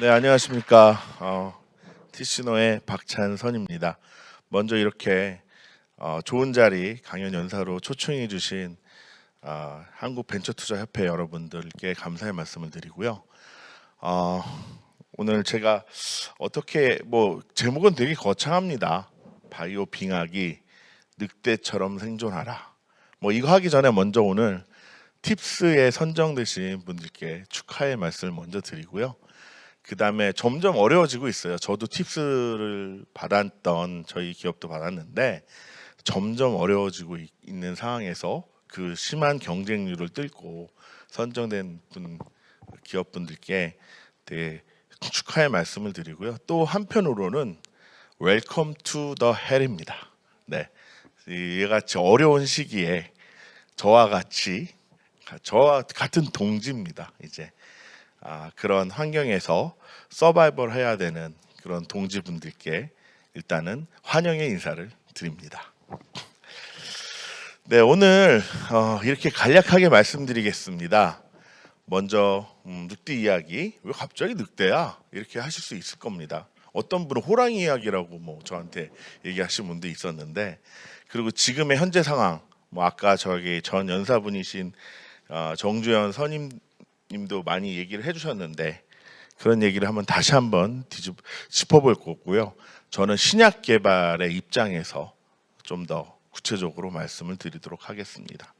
네, 안녕하십니까. 티시노의 박찬선입니다. 먼저 이렇게 좋은 자리 강연 연사로 초청해 주신 한국벤처투자협회 여러분들께 감사의 말씀을 드리고요. 어, 오늘 제가 어떻게 제목은 되게 거창합니다. 바이오 빙하기 늑대처럼 생존하라. 이거 하기 전에 먼저 오늘 팁스에 선정되신 분들께 축하의 말씀을 먼저 드리고요. 그 다음에 점점 어려워지고 있어요. 저도 팁스를 받았던 저희 기업도 받았는데 점점 어려워지고 있는 상황에서 그 심한 경쟁률을 뚫고 선정된 기업분들께 되게 축하의 말씀을 드리고요. 또 한편으로는 웰컴 투 더 헬입니다. 네, 이같이 어려운 시기에 저와 같은 동지입니다. 이제 그런 환경에서 서바이벌 해야 되는 그런 동지분들께 일단은 환영의 인사를 드립니다. 네, 오늘 이렇게 간략하게 말씀드리겠습니다. 먼저 늑대 이야기. 왜 갑자기 늑대야? 이렇게 하실 수 있을 겁니다. 어떤 분은 호랑이 이야기라고 저한테 얘기하신 분도 있었는데, 그리고 지금의 현재 상황, 아까 저기 전 연사분이신 정주현 선임님도 많이 얘기를 해주셨는데 그런 얘기를 다시 한번 짚어볼 거고요. 저는 신약 개발의 입장에서 좀 더 구체적으로 말씀을 드리도록 하겠습니다.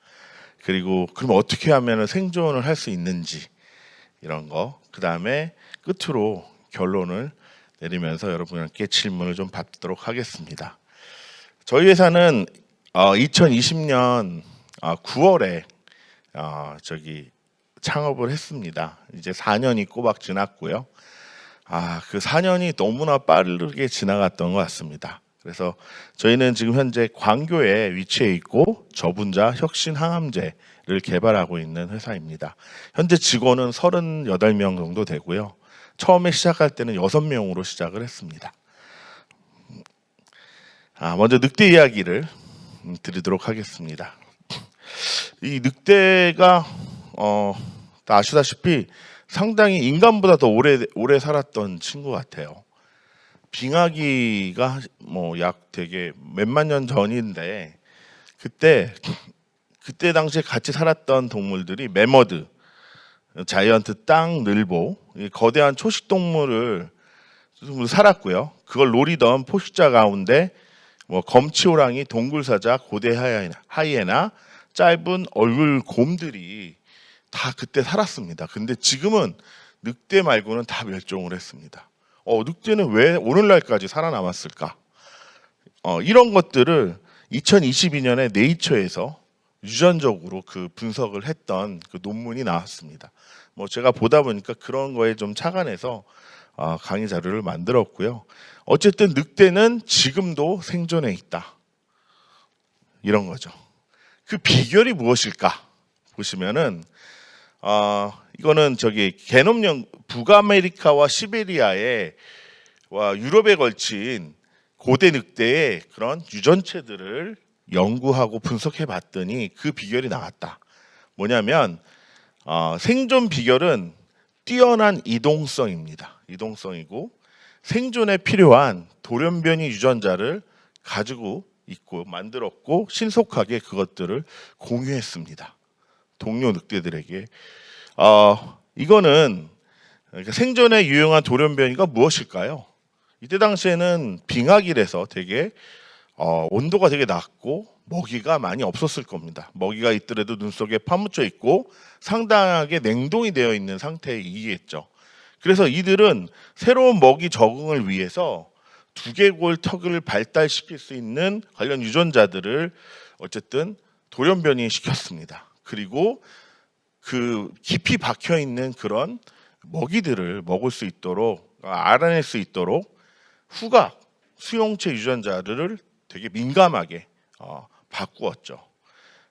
그리고 그럼 어떻게 하면 생존을 할 수 있는지 이런 거, 그 다음에 끝으로 결론을 내리면서 여러분께 질문을 좀 받도록 하겠습니다. 저희 회사는 2020년 9월에 창업을 했습니다. 이제 4년이 꼬박 지났고요. 그 4년이 너무나 빠르게 지나갔던 것 같습니다. 그래서 저희는 지금 현재 광교에 위치해 있고 저분자 혁신 항암제를 개발하고 있는 회사입니다. 현재 직원은 38명 정도 되고요. 처음에 시작할 때는 6명으로 시작을 했습니다. 먼저 늑대 이야기를 드리도록 하겠습니다. 이 늑대가 다 아시다시피 상당히 인간보다 더 오래 살았던 친구 같아요. 빙하기가 약 되게 몇만 년 전인데 그때 당시에 같이 살았던 동물들이 매머드, 자이언트 땅 늘보, 거대한 초식 동물을 살았고요. 그걸 노리던 포식자 가운데 검치호랑이, 동굴사자, 고대 하이에나, 짧은 얼굴 곰들이 다 그때 살았습니다. 근데 지금은 늑대 말고는 다 멸종을 했습니다. 늑대는 왜 오늘날까지 살아남았을까? 이런 것들을 2022년에 네이처에서 유전적으로 그 분석을 했던 그 논문이 나왔습니다. 제가 보다 보니까 그런 거에 좀 착안해서 강의 자료를 만들었고요. 어쨌든 늑대는 지금도 생존해 있다. 이런 거죠. 그 비결이 무엇일까? 보시면은 이거는 게놈 북아메리카와 시베리아에 유럽에 걸친 고대 늑대의 그런 유전체들을 연구하고 분석해 봤더니 그 비결이 나왔다. 뭐냐면 생존 비결은 뛰어난 이동성입니다. 이동성이고 생존에 필요한 돌연변이 유전자를 가지고 있고 만들었고 신속하게 그것들을 공유했습니다. 동료 늑대들에게. 이거는 생존에 유용한 돌연변이가 무엇일까요? 이때 당시에는 빙하기라서 되게 온도가 되게 낮고 먹이가 많이 없었을 겁니다. 먹이가 있더라도 눈 속에 파묻혀 있고 상당하게 냉동이 되어 있는 상태이겠죠. 그래서 이들은 새로운 먹이 적응을 위해서 두개골 턱을 발달시킬 수 있는 관련 유전자들을 어쨌든 돌연변이 시켰습니다. 그리고 그 깊이 박혀 있는 그런 먹이들을 먹을 수 있도록 알아낼 수 있도록 후각 수용체 유전자를 되게 민감하게 바꾸었죠.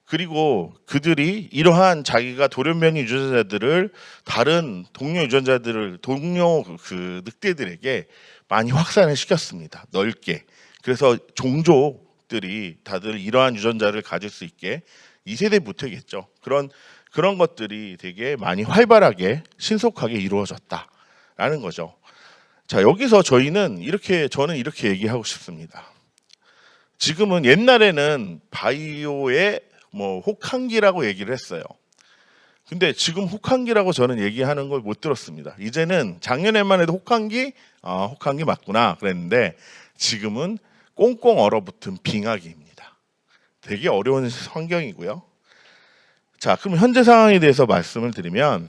그리고 그들이 이러한 자기가 돌연변이 유전자들을 다른 동료 늑대들에게 많이 확산을 시켰습니다. 넓게. 그래서 종족들이 다들 이러한 유전자를 가질 수 있게 2세대부터겠죠. 그런 것들이 되게 많이 활발하게 신속하게 이루어졌다라는 거죠. 자, 여기서 저는 이렇게 얘기하고 싶습니다. 지금은 옛날에는 바이오의 뭐 혹한기라고 얘기를 했어요. 근데 지금 혹한기라고 저는 얘기하는 걸 못 들었습니다. 이제는 작년에만 해도 혹한기, 혹한기 맞구나 그랬는데 지금은 꽁꽁 얼어붙은 빙하기입니다. 되게 어려운 환경이고요. 자, 그럼 현재 상황에 대해서 말씀을 드리면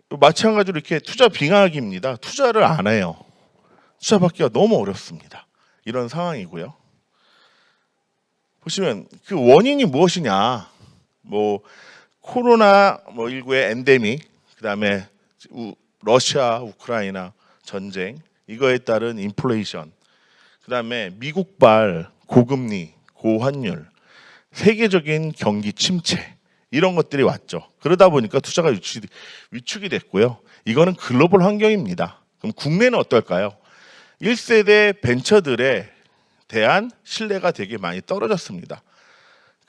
마찬가지로 이렇게 투자 빙하기입니다. 투자를 안 해요. 투자 받기가 너무 어렵습니다. 이런 상황이고요. 보시면 그 원인이 무엇이냐? 뭐 코로나 19의 엔데믹, 그다음에 러시아 우크라이나 전쟁, 이거에 따른 인플레이션, 그다음에 미국발 고금리, 고환율, 세계적인 경기 침체, 이런 것들이 왔죠. 그러다 보니까 투자가 위축이 됐고요. 이거는 글로벌 환경입니다. 그럼 국내는 어떨까요? 1세대 벤처들에 대한 신뢰가 되게 많이 떨어졌습니다.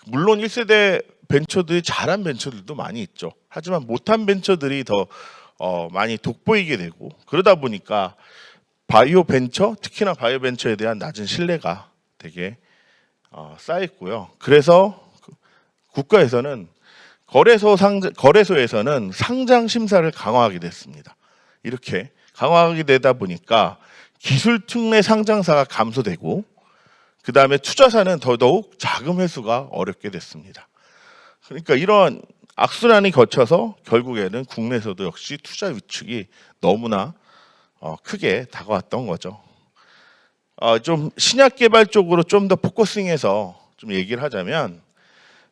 물론 1세대 벤처들이 잘한 벤처들도 많이 있죠. 하지만 못한 벤처들이 더 많이 돋보이게 되고, 그러다 보니까 바이오 벤처, 특히나 바이오 벤처에 대한 낮은 신뢰가 되게 쌓였고요. 그래서 국가에서는 거래소에서는 상장 심사를 강화하게 됐습니다. 이렇게 강화하게 되다 보니까 기술 특례 상장사가 감소되고, 그 다음에 투자사는 더더욱 자금 회수가 어렵게 됐습니다. 그러니까 이런 악순환이 거쳐서 결국에는 국내에서도 역시 투자 위축이 너무나 크게 다가왔던 거죠. 좀 신약 개발 쪽으로 좀 더 포커싱해서 좀 얘기를 하자면,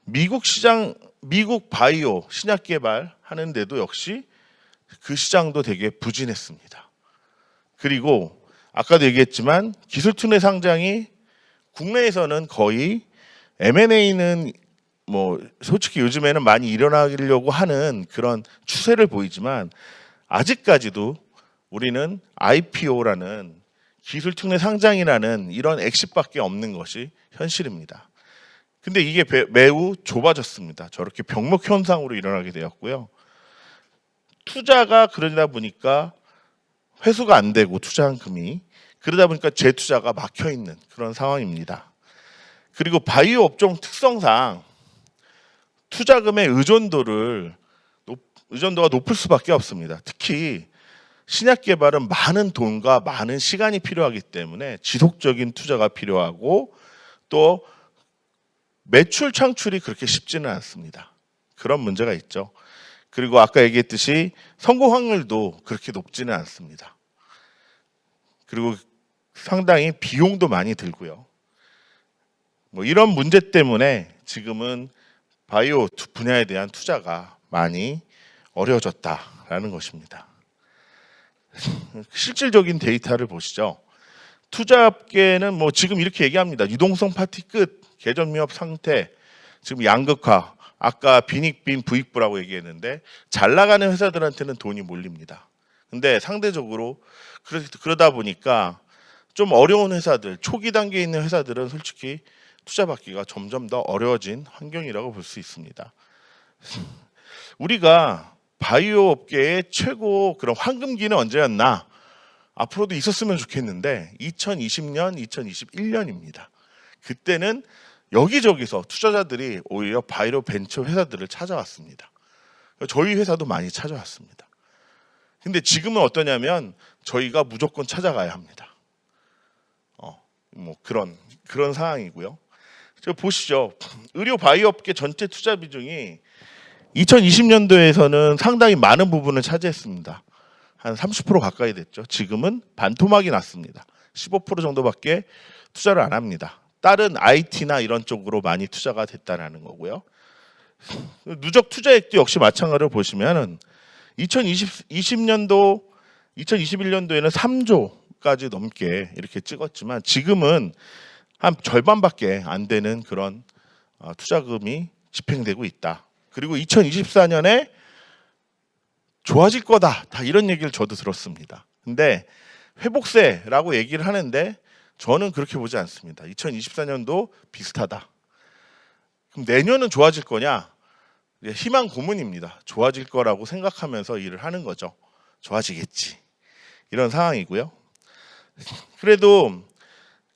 미국 바이오 신약 개발 하는데도 역시 그 시장도 되게 부진했습니다. 그리고 아까도 얘기했지만 기술 특례 상장이 국내에서는 거의, M&A는 뭐 솔직히 요즘에는 많이 일어나려고 하는 그런 추세를 보이지만 아직까지도 우리는 IPO라는 기술 특례 상장이라는 이런 엑싯밖에 없는 것이 현실입니다. 근데 이게 매우 좁아졌습니다. 저렇게 병목 현상으로 일어나게 되었고요. 투자가 그러다 보니까 회수가 안 되고, 투자한 금이 그러다 보니까 재투자가 막혀 있는 그런 상황입니다. 그리고 바이오 업종 특성상 투자금의 의존도가 높을 수밖에 없습니다. 특히 신약 개발은 많은 돈과 많은 시간이 필요하기 때문에 지속적인 투자가 필요하고, 또 매출 창출이 그렇게 쉽지는 않습니다. 그런 문제가 있죠. 그리고 아까 얘기했듯이 성공 확률도 그렇게 높지는 않습니다. 그리고 상당히 비용도 많이 들고요. 뭐 이런 문제 때문에 지금은 바이오 분야에 대한 투자가 많이 어려워졌다라는 것입니다. 실질적인 데이터를 보시죠. 투자업계는 뭐 지금 이렇게 얘기합니다. 유동성 파티 끝, 개전 미흡 상태, 지금 양극화, 아까 빈익빈 부익부라고 얘기했는데 잘 나가는 회사들한테는 돈이 몰립니다. 근데 상대적으로 그러다 보니까 좀 어려운 회사들, 초기 단계에 있는 회사들은 솔직히 투자 받기가 점점 더 어려워진 환경이라고 볼 수 있습니다. 우리가 바이오 업계의 최고 그런 황금기는 언제였나? 앞으로도 있었으면 좋겠는데 2020년, 2021년입니다. 그때는 여기저기서 투자자들이 오히려 바이오 벤처 회사들을 찾아왔습니다. 저희 회사도 많이 찾아왔습니다. 근데 지금은 어떠냐면 저희가 무조건 찾아가야 합니다. 뭐 그런 상황이고요. 보시죠. 의료 바이오 업계 전체 투자 비중이 2020년도에서는 상당히 많은 부분을 차지했습니다. 한 30% 가까이 됐죠. 지금은 반토막이 났습니다. 15% 정도밖에 투자를 안 합니다. 다른 IT나 이런 쪽으로 많이 투자가 됐다는 거고요. 누적 투자액도 역시 마찬가지로 보시면은 2021년도에는 3조까지 넘게 이렇게 찍었지만 지금은 한 절반밖에 안 되는 그런 투자금이 집행되고 있다. 그리고 2024년에 좋아질 거다. 다 이런 얘기를 저도 들었습니다. 근데 회복세라고 얘기를 하는데 저는 그렇게 보지 않습니다. 2024년도 비슷하다. 그럼 내년은 좋아질 거냐? 희망 고문입니다. 좋아질 거라고 생각하면서 일을 하는 거죠. 좋아지겠지. 이런 상황이고요. 그래도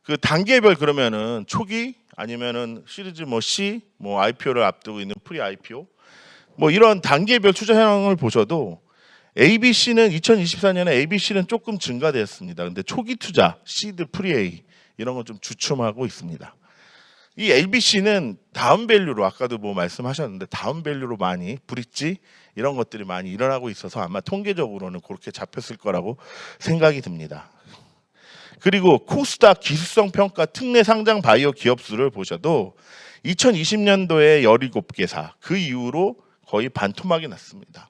그 단계별 그러면은 초기 아니면은 시리즈 뭐 C 뭐 IPO를 앞두고 있는 프리 IPO 뭐 이런 단계별 투자 현황을 보셔도 ABC는 2024년에 ABC는 조금 증가되었습니다. 근데 초기 투자, 시드, 프리 A 이런 건 좀 주춤하고 있습니다. 이 ABC는 다운 밸류로 아까도 뭐 말씀하셨는데 다운 밸류로 많이 브릿지 이런 것들이 많이 일어나고 있어서 아마 통계적으로는 그렇게 잡혔을 거라고 생각이 듭니다. 그리고 코스닥 기술성 평가 특례 상장 바이오 기업 수를 보셔도 2020년도에 17개사 그 이후로 거의 반토막이 났습니다.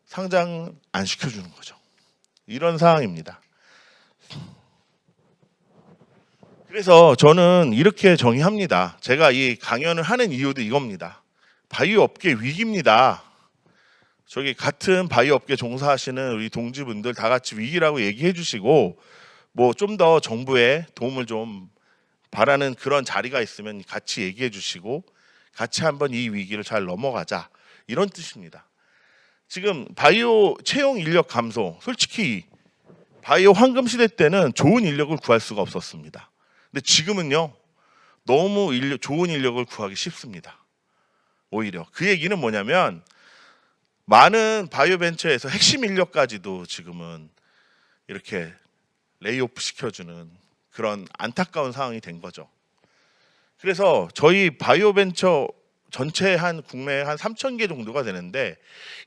상장 안 시켜주는 거죠. 이런 상황입니다. 그래서 저는 이렇게 정의합니다. 제가 이 강연을 하는 이유도 이겁니다. 바이오 업계 위기입니다. 저기 같은 바이오 업계 종사하시는 우리 동지분들 다 같이 위기라고 얘기해 주시고 뭐 좀 더 정부의 도움을 좀 바라는 그런 자리가 있으면 같이 얘기해 주시고 같이 한번 이 위기를 잘 넘어가자 이런 뜻입니다. 지금 바이오 채용 인력 감소, 솔직히 바이오 황금 시대 때는 좋은 인력을 구할 수가 없었습니다. 근데 지금은요 너무 좋은 인력을 구하기 쉽습니다. 오히려 그 얘기는 뭐냐면 많은 바이오 벤처에서 핵심 인력까지도 지금은 이렇게 레이오프 시켜주는 그런 안타까운 상황이 된 거죠. 그래서 저희 바이오 벤처 전체 한 국내에 한 3,000개 정도가 되는데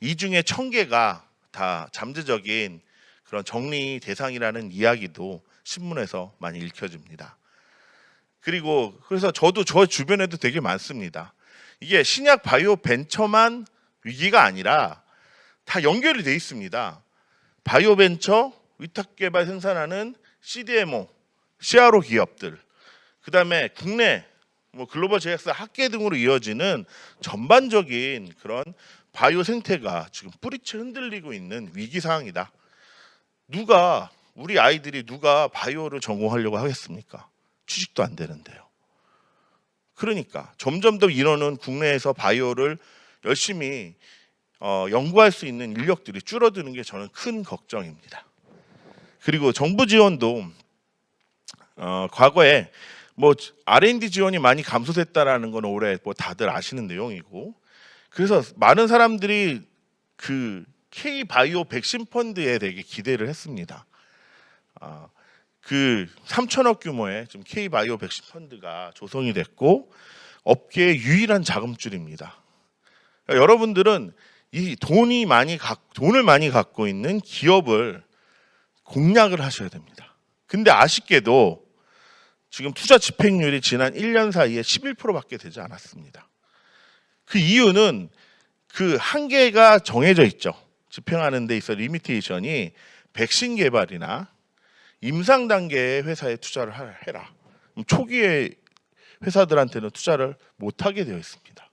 이 중에 1,000개가 다 잠재적인 그런 정리 대상이라는 이야기도 신문에서 많이 읽혀집니다. 그리고 그래서 저도 저 주변에도 되게 많습니다. 이게 신약 바이오 벤처만 위기가 아니라 다 연결이 돼 있습니다. 바이오 벤처, 위탁 개발 생산하는 CDMO, CRO 기업들, 그다음에 국내 뭐 글로벌 제약사 학계 등으로 이어지는 전반적인 그런 바이오 생태가 지금 뿌리채 흔들리고 있는 위기 상황이다. 우리 아이들이 누가 바이오를 전공하려고 하겠습니까? 취직도 안 되는데요. 그러니까 점점 더 인원은 국내에서 바이오를 열심히 연구할 수 있는 인력들이 줄어드는 게 저는 큰 걱정입니다. 그리고 정부 지원도 과거에 뭐 R&D 지원이 많이 감소됐다라는 건 올해 뭐 다들 아시는 내용이고, 그래서 많은 사람들이 그 K 바이오 백신 펀드에 되게 기대를 했습니다. 그 3천억 규모의 지금 K 바이오 백신 펀드가 조성이 됐고 업계의 유일한 자금줄입니다. 그러니까 여러분들은 이 돈을 많이 갖고 있는 기업을 공략을 하셔야 됩니다. 근데 아쉽게도 지금 투자 집행률이 지난 1년 사이에 11%밖에 되지 않았습니다. 그 이유는 그 한계가 정해져 있죠. 집행하는 데 있어 리미테이션이 백신 개발이나 임상 단계의 회사에 투자를 해라. 초기에 회사들한테는 투자를 못하게 되어 있습니다.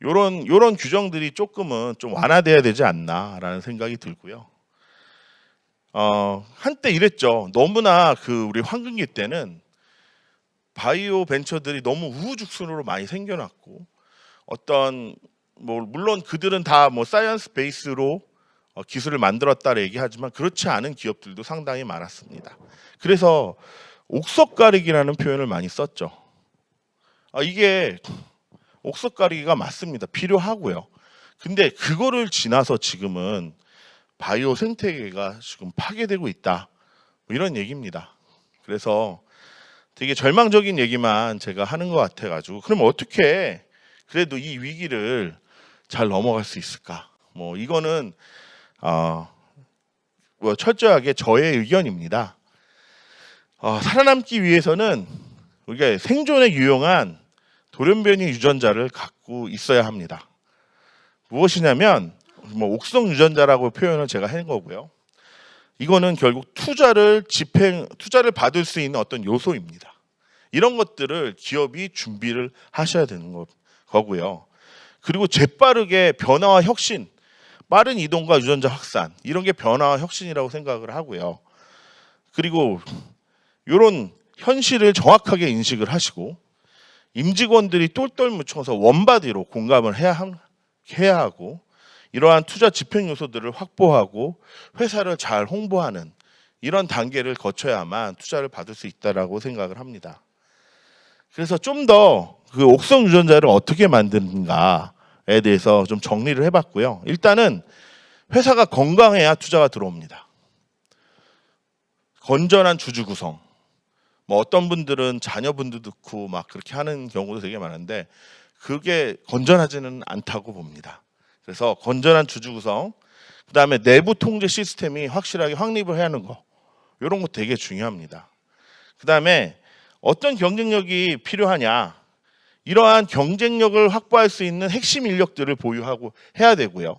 요런 규정들이 조금은 좀 완화돼야 되지 않나라는 생각이 들고요. 한때 이랬죠. 너무나 우리 황금기 때는 바이오 벤처들이 너무 우후죽순으로 많이 생겨났고 물론 그들은 다 사이언스 베이스로 기술을 만들었다 얘기하지만 그렇지 않은 기업들도 상당히 많았습니다. 그래서 옥석가리기라는 표현을 많이 썼죠. 이게 옥석가리기가 맞습니다. 필요하고요. 근데 그거를 지나서 지금은 바이오 생태계가 지금 파괴되고 있다. 이런 얘기입니다. 그래서 되게 절망적인 얘기만 제가 하는 것 같아가지고 그럼 어떻게 그래도 이 위기를 잘 넘어갈 수 있을까? 이거는 철저하게 저의 의견입니다. 살아남기 위해서는 우리가 생존에 유용한 돌연변이 유전자를 갖고 있어야 합니다. 무엇이냐면 옥성 유전자라고 표현을 제가 한 거고요. 이거는 결국 투자를 받을 수 있는 어떤 요소입니다. 이런 것들을 기업이 준비를 하셔야 되는 거고요. 그리고 재빠르게 변화와 혁신, 빠른 이동과 유전자 확산 이런 게 변화와 혁신이라고 생각을 하고요. 그리고 이런 현실을 정확하게 인식을 하시고 임직원들이 똘똘 뭉쳐서 원바디로 공감을 해야 하고 이러한 투자 집행 요소들을 확보하고 회사를 잘 홍보하는 이런 단계를 거쳐야만 투자를 받을 수 있다라고 생각을 합니다. 그래서 좀 더 그 옥성 유전자를 어떻게 만드는가에 대해서 좀 정리를 해봤고요. 일단은 회사가 건강해야 투자가 들어옵니다. 건전한 주주 구성. 뭐 어떤 분들은 자녀분도 넣고 막 그렇게 하는 경우도 되게 많은데 그게 건전하지는 않다고 봅니다. 그래서 건전한 주주 구성, 그다음에 내부 통제 시스템이 확실하게 확립을 해야 하는 거. 이런 거 되게 중요합니다. 그다음에 어떤 경쟁력이 필요하냐? 이러한 경쟁력을 확보할 수 있는 핵심 인력들을 보유하고 해야 되고요.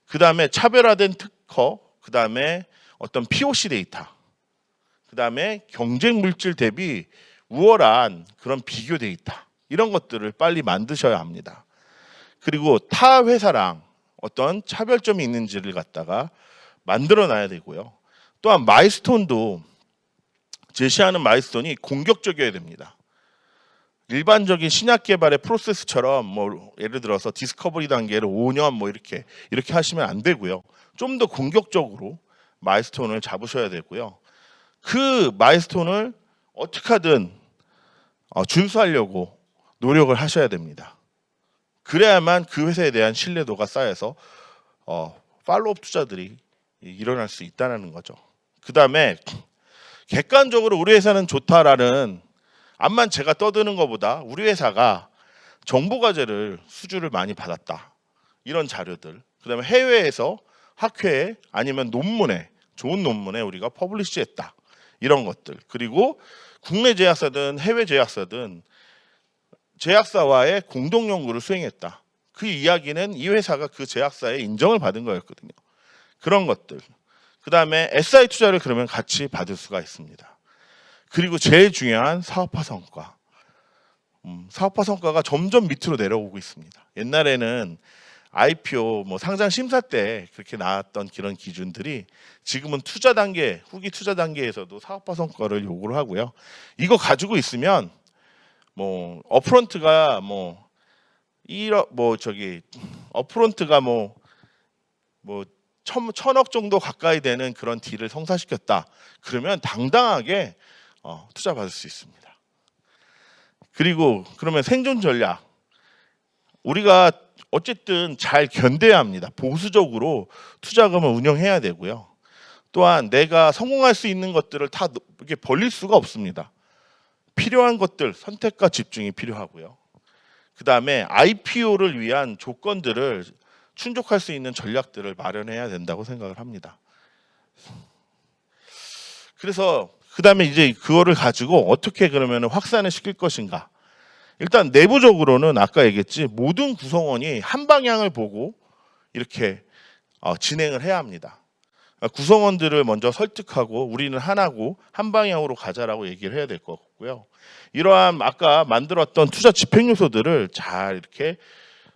그다음에 차별화된 특허, 그다음에 어떤 POC 데이터, 그다음에 경쟁 물질 대비 우월한 그런 비교 데이터, 이런 것들을 빨리 만드셔야 합니다. 그리고 타 회사랑 어떤 차별점이 있는지를 갖다가 만들어 놔야 되고요. 또한 마일스톤도 제시하는 마일스톤이 공격적이어야 됩니다. 일반적인 신약 개발의 프로세스처럼 뭐 예를 들어서 디스커버리 단계를 5년 뭐 이렇게 하시면 안 되고요. 좀 더 공격적으로 마일스톤을 잡으셔야 되고요. 그 마일스톤을 어떻게 하든 준수하려고 노력을 하셔야 됩니다. 그래야만 그 회사에 대한 신뢰도가 쌓여서 팔로업 투자들이 일어날 수 있다는 거죠. 그 다음에 객관적으로 우리 회사는 좋다라는 암만 제가 떠드는 것보다 우리 회사가 정보과제를 수주를 많이 받았다. 이런 자료들. 그 다음에 해외에서 학회에 아니면 논문에 좋은 논문에 우리가 퍼블리시했다. 이런 것들. 그리고 국내 제약사든 해외 제약사든 제약사와의 공동 연구를 수행했다. 그 이야기는 이 회사가 그 제약사의 인정을 받은 거였거든요. 그런 것들. 그 다음에 SI 투자를 그러면 같이 받을 수가 있습니다. 그리고 제일 중요한 사업화 성과. 사업화 성과가 점점 밑으로 내려오고 있습니다. 옛날에는 IPO 뭐 상장 심사 때 그렇게 나왔던 그런 기준들이 지금은 투자 단계, 후기 투자 단계에서도 사업화 성과를 요구를 하고요. 이거 가지고 있으면 뭐 업프론트가 업프론트가 천억 정도 가까이 되는 그런 딜을 성사시켰다. 그러면 당당하게 투자 받을 수 있습니다. 그리고 그러면 생존 전략. 우리가 어쨌든 잘 견뎌야 합니다. 보수적으로 투자금을 운영해야 되고요. 또한 내가 성공할 수 있는 것들을 다 이렇게 벌릴 수가 없습니다. 필요한 것들, 선택과 집중이 필요하고요. 그 다음에 IPO를 위한 조건들을 충족할 수 있는 전략들을 마련해야 된다고 생각을 합니다. 그래서 그 다음에 이제 그거를 가지고 어떻게 그러면 확산을 시킬 것인가. 일단 내부적으로는 아까 얘기했지 모든 구성원이 한 방향을 보고 이렇게 진행을 해야 합니다. 구성원들을 먼저 설득하고 우리는 하나고 한 방향으로 가자라고 얘기를 해야 될 것 같고요. 이러한 아까 만들었던 투자 집행 요소들을 잘 이렇게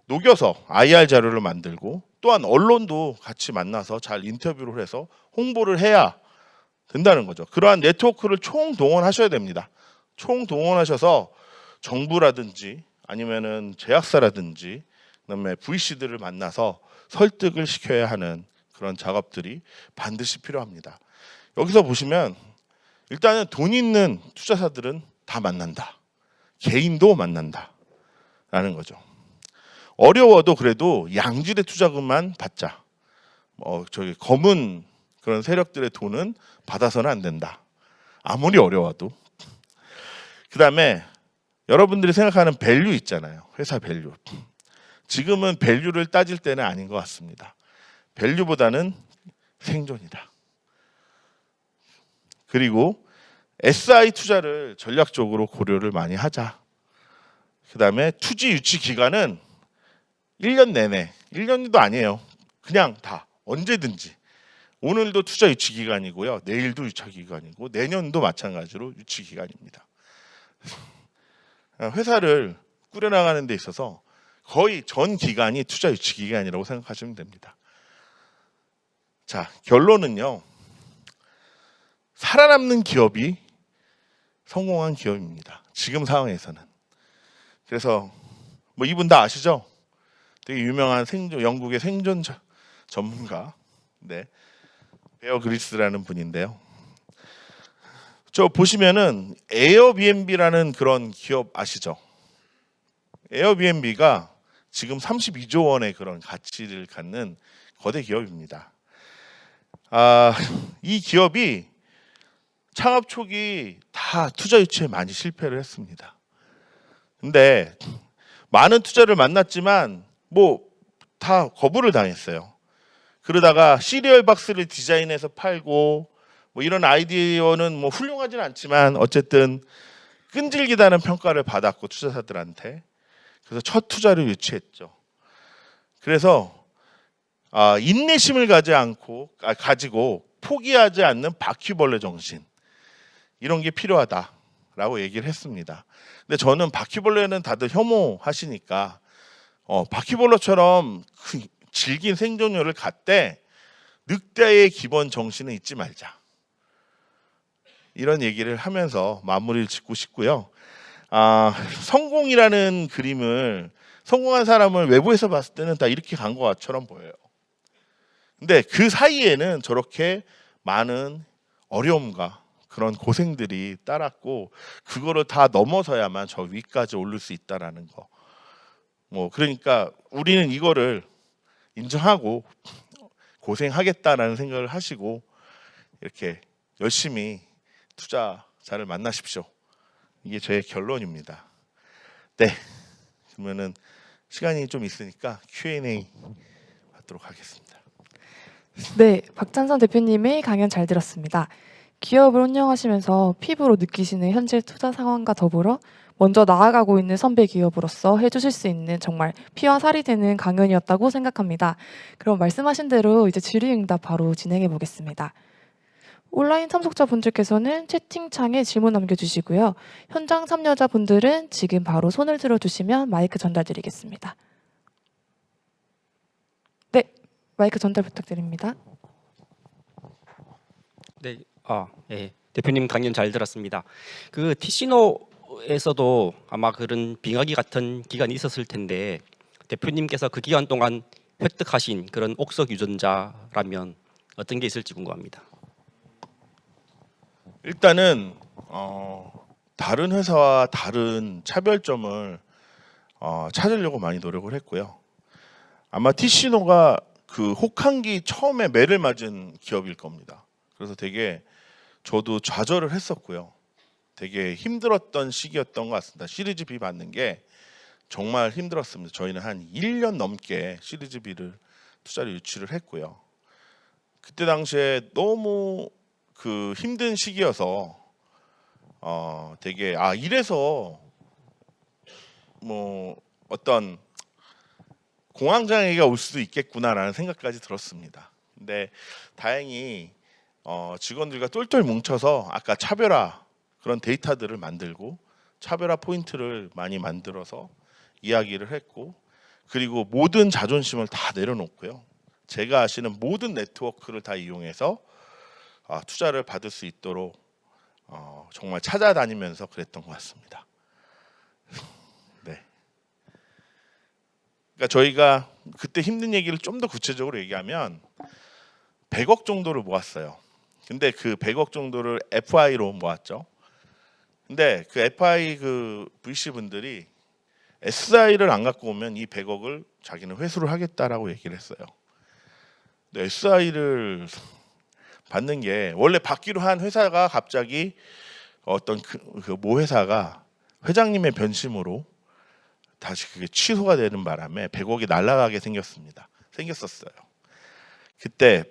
녹여서 IR 자료를 만들고 또한 언론도 같이 만나서 잘 인터뷰를 해서 홍보를 해야 된다는 거죠. 그러한 네트워크를 총동원하셔야 됩니다. 총동원하셔서 정부라든지 아니면은 제약사라든지 그다음에 VC들을 만나서 설득을 시켜야 하는 그런 작업들이 반드시 필요합니다. 여기서 보시면 일단은 돈 있는 투자사들은 다 만난다. 개인도 만난다. 라는 거죠. 어려워도 그래도 양질의 투자금만 받자. 검은 그런 세력들의 돈은 받아서는 안 된다. 아무리 어려워도. 그 다음에 여러분들이 생각하는 밸류 있잖아요. 회사 밸류. 지금은 밸류를 따질 때는 아닌 것 같습니다. 밸류보다는 생존이다. 그리고 SI 투자를 전략적으로 고려를 많이 하자. 그 다음에 투지 유치 기간은 1년 내내, 1년도 아니에요. 그냥 다 언제든지. 오늘도 투자 유치 기간이고요. 내일도 유치 기간이고 내년도 마찬가지로 유치 기간입니다. 회사를 꾸려나가는 데 있어서 거의 전 기간이 투자 유치 기간이라고 생각하시면 됩니다. 자, 결론은요. 살아남는 기업이 성공한 기업입니다. 지금 상황에서는. 그래서 이분 다 아시죠? 되게 유명한 영국의 생존 전문가, 네, 베어 그릴스라는 분인데요. 저 보시면은 에어비앤비라는 그런 기업 아시죠? 에어비앤비가 지금 32조 원의 그런 가치를 갖는 거대 기업입니다. 이 기업이 창업 초기 다 투자 유치에 많이 실패를 했습니다. 근데 많은 투자를 만났지만 뭐 다 거부를 당했어요. 그러다가 시리얼 박스를 디자인해서 팔고 뭐 이런 아이디어는 뭐 훌륭하진 않지만 어쨌든 끈질기다는 평가를 받았고 투자자들한테. 그래서 첫 투자를 유치했죠. 그래서 인내심을 가지고 포기하지 않는 바퀴벌레 정신, 이런 게 필요하다라고 얘기를 했습니다. 근데 저는 바퀴벌레는 다들 혐오하시니까 바퀴벌레처럼 그 질긴 생존율을 갖되 늑대의 기본 정신은 잊지 말자, 이런 얘기를 하면서 마무리를 짓고 싶고요. 성공이라는 그림을, 성공한 사람을 외부에서 봤을 때는 다 이렇게 간 것처럼 보여요. 근데 그 사이에는 저렇게 많은 어려움과 그런 고생들이 따랐고 그거를 다 넘어서야만 저 위까지 오를 수 있다라는 거. 그러니까 우리는 이거를 인정하고 고생하겠다라는 생각을 하시고 이렇게 열심히 투자자를 만나십시오. 이게 저의 결론입니다. 네, 그러면은 시간이 좀 있으니까 Q&A 받도록 하겠습니다. 네, 박찬선 대표님의 강연 잘 들었습니다. 기업을 운영하시면서 피부로 느끼시는 현재 투자 상황과 더불어 먼저 나아가고 있는 선배 기업으로서 해주실 수 있는 정말 피와 살이 되는 강연이었다고 생각합니다. 그럼 말씀하신 대로 이제 질의응답 바로 진행해 보겠습니다. 온라인 참석자분들께서는 채팅창에 질문 남겨주시고요. 현장 참여자분들은 지금 바로 손을 들어주시면 마이크 전달드리겠습니다. 네, 마이크 전달 부탁드립니다. 네, 예. 대표님 강연 잘 들었습니다. 그 티시노에서도 아마 그런 빙하기 같은 기간이 있었을 텐데 대표님께서 그 기간 동안 획득하신 그런 옥석 유전자라면 어떤 게 있을지 궁금합니다. 일단은 다른 회사와 다른 차별점을 찾으려고 많이 노력을 했고요. 아마 티시노가 그 혹한기 처음에 매를 맞은 기업일 겁니다. 그래서 되게 저도 좌절을 했었고요. 되게 힘들었던 시기였던 것 같습니다. 시리즈 B 받는 게 정말 힘들었습니다. 저희는 한 1년 넘게 시리즈 B를 투자를 유치를 했고요. 그때 당시에 너무 그 힘든 시기여서 되게 이래서 뭐 어떤 공황장애가 올 수도 있겠구나라는 생각까지 들었습니다. 근데 다행히 직원들과 똘똘 뭉쳐서 아까 차별화 그런 데이터들을 만들고 차별화 포인트를 많이 만들어서 이야기를 했고, 그리고 모든 자존심을 다 내려놓고요. 제가 아시는 모든 네트워크를 다 이용해서 투자를 받을 수 있도록 정말 찾아다니면서 그랬던 것 같습니다. 네. 그러니까 저희가 그때 힘든 얘기를 좀 더 구체적으로 얘기하면 100억 정도를 모았어요. 근데 그 100억 정도를 FI로 모았죠. 근데 그 FI 그 VC 분들이 SI를 안 갖고 오면 이 100억을 자기는 회수를 하겠다라고 얘기를 했어요. 근데 SI를 받는 게 원래 받기로 한 회사가 갑자기 어떤 모 회사가 회장님의 변심으로 다시 그게 취소가 되는 바람에 100억이 날아가게 생겼었어요. 그때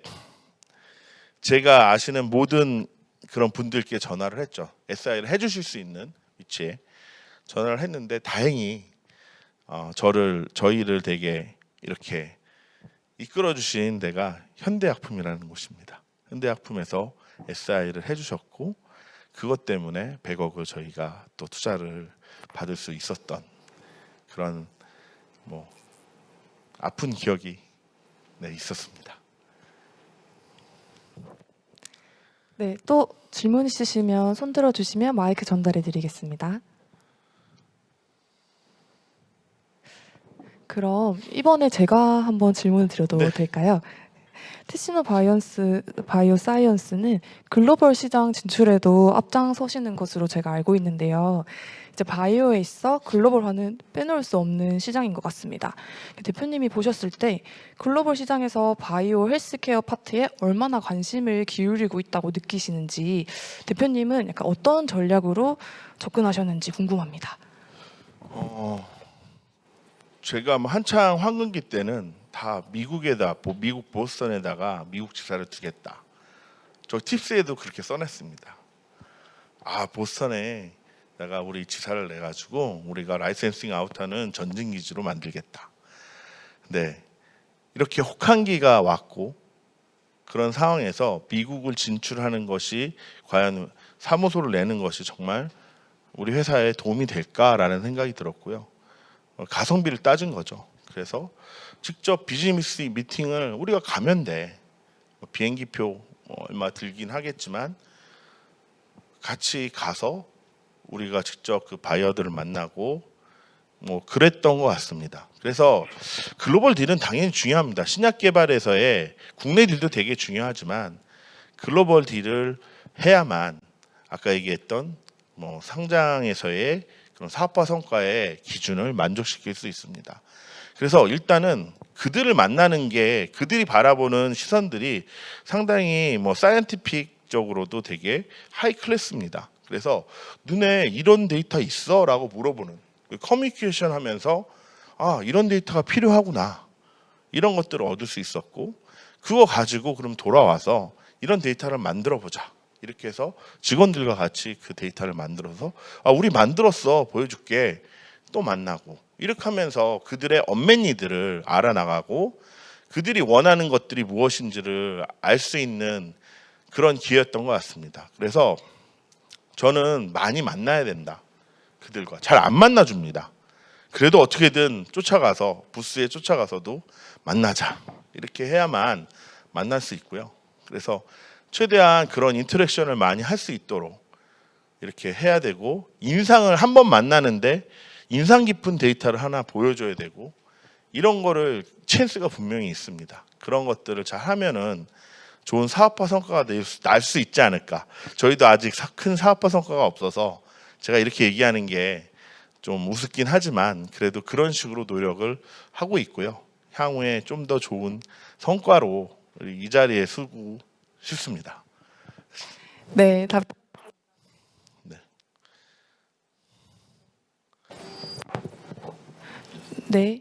제가 아시는 모든 그런 분들께 전화를 했죠. SI를 해주실 수 있는 위치에 전화를 했는데 다행히 저희를 되게 이렇게 이끌어주신 데가 현대약품이라는 곳입니다. 현대약품에서 SI를 해주셨고 그것 때문에 100억을 저희가 또 투자를 받을 수 있었던 그런 뭐 아픈 기억이 있었습니다. 네, 또 질문 있으시면 손 들어주시면 마이크 전달해 드리겠습니다. 그럼 이번에 제가 한번 질문을 드려도 네. 될까요? 티시노 바이오사이언스는 글로벌 시장 진출에도 앞장서시는 것으로 제가 알고 있는데요. 이제 바이오에 있어 글로벌화는 빼놓을 수 없는 시장인 것 같습니다. 대표님이 보셨을 때 글로벌 시장에서 바이오 헬스케어 파트에 얼마나 관심을 기울이고 있다고 느끼시는지 대표님은 약간 어떤 전략으로 접근하셨는지 궁금합니다. 제가 뭐 한창 황금기 때는 다 미국 보스턴에다가 미국 지사를 두겠다. 저 팁스에도 그렇게 써냈습니다. 보스턴에 내가 우리 지사를 내 가지고 우리가 라이센싱 아웃하는 전진 기지로 만들겠다. 네, 이렇게 혹한기가 왔고 그런 상황에서 미국을 진출하는 것이 과연 사무소를 내는 것이 정말 우리 회사에 도움이 될까라는 생각이 들었고요. 가성비를 따진 거죠. 그래서 직접 비즈니스 미팅을 우리가 가면 돼. 비행기표 얼마 들긴 하겠지만 같이 가서 우리가 직접 그 바이어들을 만나고 그랬던 것 같습니다. 그래서 글로벌 딜은 당연히 중요합니다. 신약 개발에서의 국내 딜도 되게 중요하지만 글로벌 딜을 해야만 아까 얘기했던 상장에서의 그런 사업화 성과의 기준을 만족시킬 수 있습니다. 그래서 일단은 그들을 만나는 게 그들이 바라보는 시선들이 상당히 사이언티픽적으로도 되게 하이 클래스입니다. 그래서 눈에 이런 데이터 있어라고 물어보는 커뮤니케이션 하면서 이런 데이터가 필요하구나 이런 것들을 얻을 수 있었고 그거 가지고 그럼 돌아와서 이런 데이터를 만들어 보자. 이렇게 해서 직원들과 같이 그 데이터를 만들어서 우리 만들었어 보여줄게 또 만나고 이렇게 하면서 그들의 언맨 니드를 알아나가고 그들이 원하는 것들이 무엇인지를 알 수 있는 그런 기회였던 것 같습니다. 그래서 저는 많이 만나야 된다. 그들과 잘 안 만나줍니다. 그래도 어떻게든 쫓아가서 부스에 쫓아가서도 만나자 이렇게 해야만 만날 수 있고요. 그래서 최대한 그런 인터랙션을 많이 할 수 있도록 이렇게 해야 되고 인상을 한 번 만나는데 인상 깊은 데이터를 하나 보여줘야 되고 이런 거를 찬스가 분명히 있습니다. 그런 것들을 잘 하면은 좋은 사업화 성과가 날 수 있지 않을까. 저희도 아직 큰 사업화 성과가 없어서 제가 이렇게 얘기하는 게 좀 우습긴 하지만 그래도 그런 식으로 노력을 하고 있고요. 향후에 좀 더 좋은 성과로 이 자리에 서고 싶습니다. 네, 네. 네.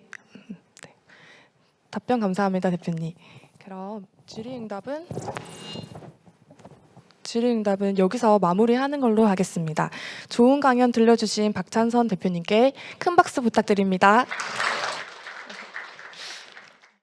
답변 감사합니다, 대표님. 그럼 질의응답은 여기서 마무리하는 걸로 하겠습니다. 좋은 강연 들려주신 박찬선 대표님께 큰 박수 부탁드립니다.